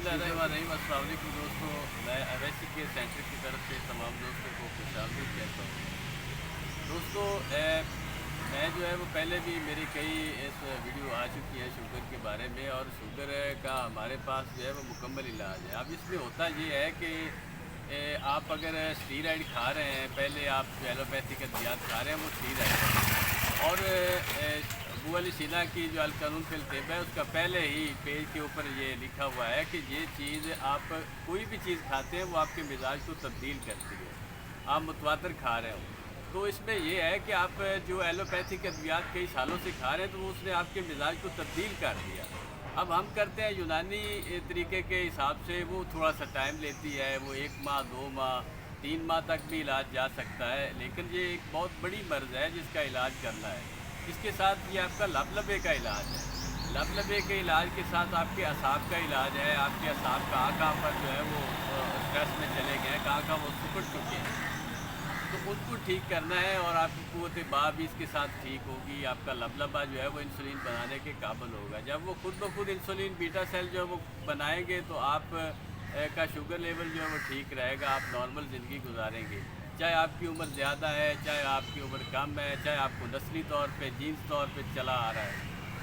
बिस्मिल्लाहिर्रहमानिर्रहीम। अस्सलाम वालेकुम दोस्तों, मैं अवैसी के सेंटर की तरफ से तमाम दोस्तों को खुशामदीद कहता हूँ। दोस्तों मैं जो है वो पहले भी मेरी कई इस वीडियो आ चुकी है शुगर के बारे में, और शुगर का हमारे पास जो है वो मुकम्मल इलाज है। अब इसमें होता ये है कि आप अगर स्टीरॉइड खा रहे हैं, पहले आप जो एलोपैथिक अद्वियात खा रहे हैं वो स्टीरॉइड है, और अबू अली सीना की जो अल-कानून फिल तिब है उसका पहले ही पेज के ऊपर ये लिखा हुआ है कि ये चीज़ आप कोई भी चीज़ खाते हैं वो आपके मिजाज को तब्दील करती है, आप मुतवातर खा रहे हो। तो इसमें ये है कि आप जो एलोपैथिक अद्वियात कई सालों से खा रहे हैं तो वो उसने आपके मिजाज को तब्दील कर दिया। अब हम करते हैं यूनानी तरीके के हिसाब से, वो थोड़ा सा टाइम लेती है, वो 1 माह 2 माह 3 माह तक भी इलाज जा सकता है, लेकिन ये एक बहुत बड़ी मर्ज़ है जिसका इलाज करना है। इसके साथ ये आपका लबलबे का इलाज है। लबलबे के इलाज के साथ आपके असाब का इलाज है। आपके असाब कहाँ पर जो है वो स्ट्रेस में चले गए हैं, कहाँ वो सिकुड़ चुके हैं, तो उनको ठीक करना है, और आपकी क़ुव्वत बा भी इसके साथ ठीक होगी। आपका लबलबा जो है वो इंसुलिन बनाने के काबिल होगा। जब वो खुद ब खुद इंसुलिन बीटा सेल जो है वो बनाएंगे तो आप का शुगर लेवल जो है वो ठीक रहेगा, आप नॉर्मल ज़िंदगी गुजारेंगे। चाहे आपकी उम्र ज़्यादा है, चाहे आपकी उम्र कम है, चाहे आपको नस्ली तौर पे जीन्स तौर पे चला आ रहा है,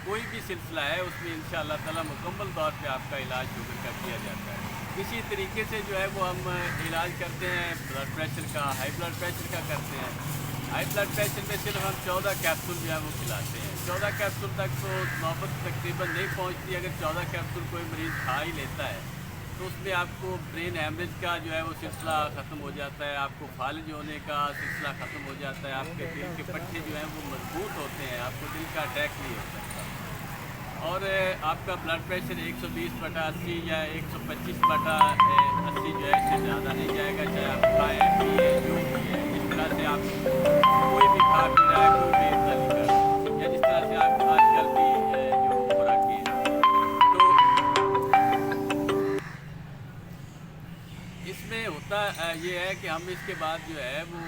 कोई भी सिलसिला है उसमें इंशाअल्लाह ताला मुकम्मल तौर पे आपका इलाज शुगर का किया जाता है। इसी तरीके से जो है वो हम इलाज करते हैं ब्लड प्रेशर का, हाई ब्लड प्रेशर का करते हैं। हाई ब्लड प्रेशर में सिर्फ हम 14 कैप्सूल जो है वो खिलाते हैं। 14 कैप्सूल तक तो नौबत तकरीबन नहीं पहुंचती। अगर 14 कैप्सूल कोई मरीज़ खा ही लेता है तो उसमें आपको ब्रेन हैमरेज का जो है वो सिलसिला ख़त्म हो जाता है, आपको फालिज होने का सिलसिला ख़त्म हो जाता है, आपके दिल के पट्टे जो हैं वो मजबूत होते हैं, आपको दिल का अटैक नहीं हो सकता, और आपका ब्लड प्रेशर 120/80 या 125/80 जो है इससे ज़्यादा नहीं जाएगा। चाहे आप खाएँ पिए जो भी है, जिस तरह से आप कोई भी खा पी रहा है, कोई भी इतना नहीं कर रहा, या जिस तरह से आप आजकल भी जो हो रहा कि तो इसमें होता ये है कि हम इसके बाद जो है वो